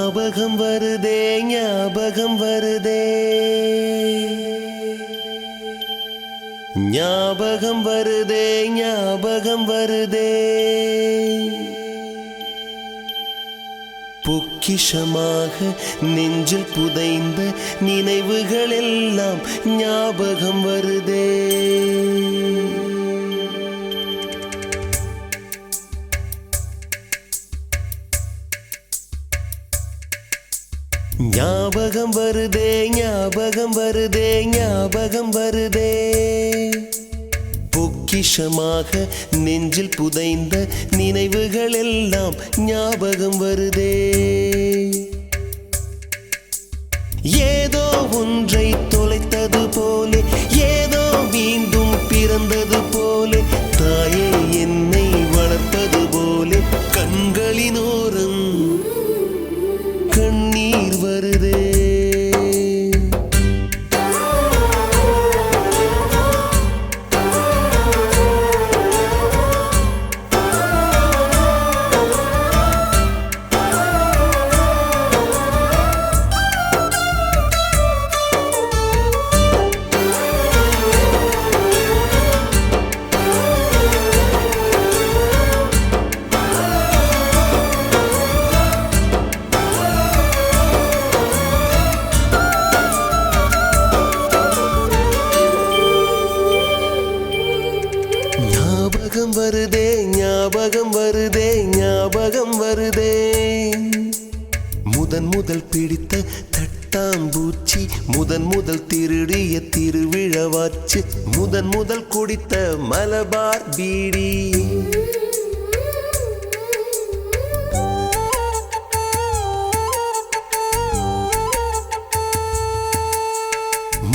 ஞாபகம் வருதே ஞாபகம் வருதே ஞாபகம் வருதே ஞாபகம் வருதே பொக்கிஷமாக நெஞ்சில் புதைந்த நினைவுகள் எல்லாம் ஞாபகம் வருதே ஞாபகம் வருதே ஞாபகம் வருதே ஞாபகம் வருதே பொக்கிஷமாக நெஞ்சில் புதைந்த நினைவுகள் எல்லாம் ஞாபகம் வருதே ஏதோ ஒன்றை தொலைத்தது போலே ஏதோ மீண்டும் பிறந்தது போலே தாயே என்னை வளர்த்தது போலே கண்களினோரம் கண்ணீர் வருதே ஞாபகம் வருதே ஞாபகம் வருதே ஞாபகம் வருதே முதன் முதல் பிடித்த தட்டாம்பூச்சி முதன் முதல் திருடிய திருவிழவாச்சு முதன் முதல் குடித்த மலபார் பீடி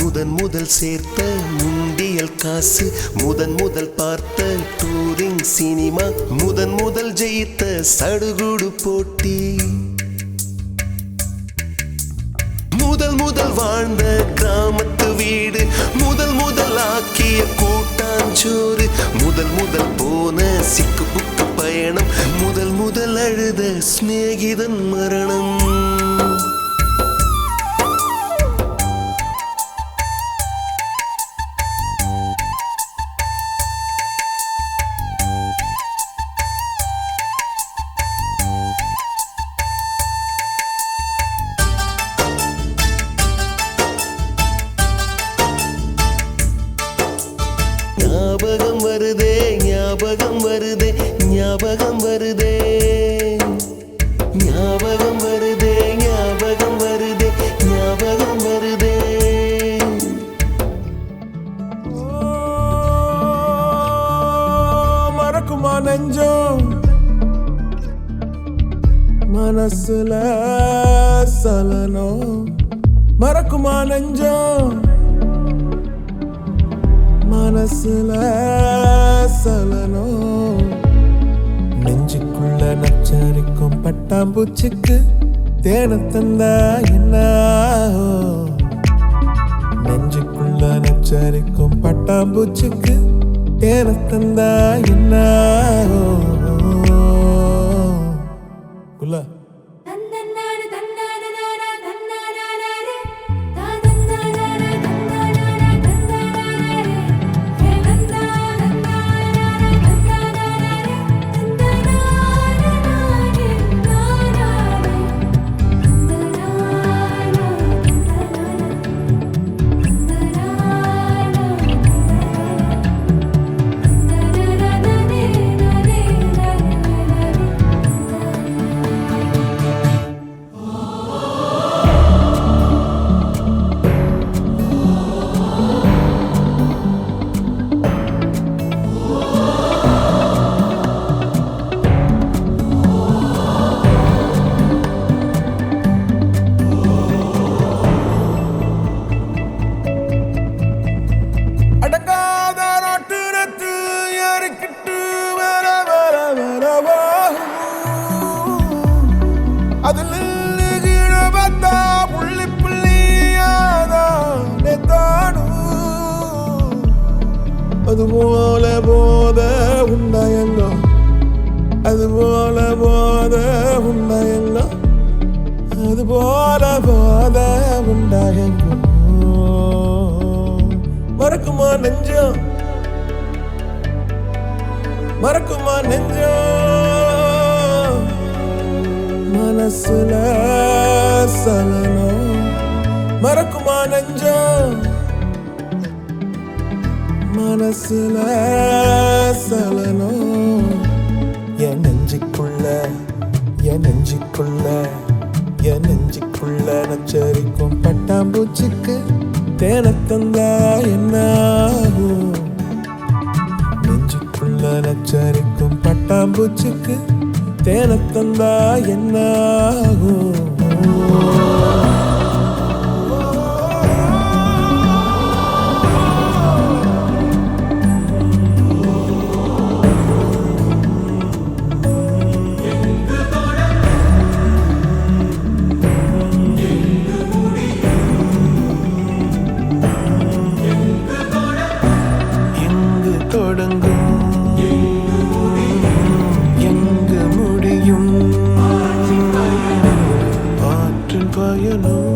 முதன் முதல் சேர்த்த முண்டியல் காசு முதன் முதல் பார்த்த டூரிங் சினிமா முதன் முதல் ஜெயித்த சடுகுடு போட்டி முதல் முதல் வாழ்ந்த கிராமத்து வீடு முதல் முதல் ஆக்கிய கூட்டாஞ்சோறு முதல் முதல் போன சிக்கு புக்கு பயணம் முதல் முதல் அழுத சிநேகிதன் மரணம் ஞாபகம் வருதே ஞாபகம் வருதே ஞாபகம் வருதே ஞாபகம் வருதே ஞாபகம் வருதே ஞாபகம் வருதே மறக்குமா நெஞ்சம் மனசுல சலனம் மறக்குமா நெஞ்சம் மனசுல சலனம் நெஞ்சுக்குள்ள நச்சரிக்கும் பட்டாம்பூச்சிக்கு தேன தந்தா என்ன நெஞ்சுக்குள்ள நச்சரிக்கும் பட்டாம்பூச்சிக்கு தேன தந்தா என்ன புள்ள அதுபோல போத உண்டாயங்க அதுபோல போத உண்டாயங்க அதுபோல போத உண்டாயங்கும் மறக்குமா நெஞ்சம் மறக்குமா நெஞ்சம் மனசுல சலனம் மறக்குமா நெஞ்சம் மனசுல சலனம் என் நெஞ்சுக்குள்ள என் நெஞ்சுக்குள்ள என் நெஞ்சுக்குள்ள நச்சரிக்கும் பட்டாம்பூச்சிக்கு தேனத்தந்தா என்ன ஆகும் நெஞ்சுக்குள்ள நச்சரிக்கும் பட்டாம்பூச்சிக்கு தேனத்தந்தா என்ன ஆகும் தொடங்கும் எங்கு முடியும் ஆற்றில் பயணம்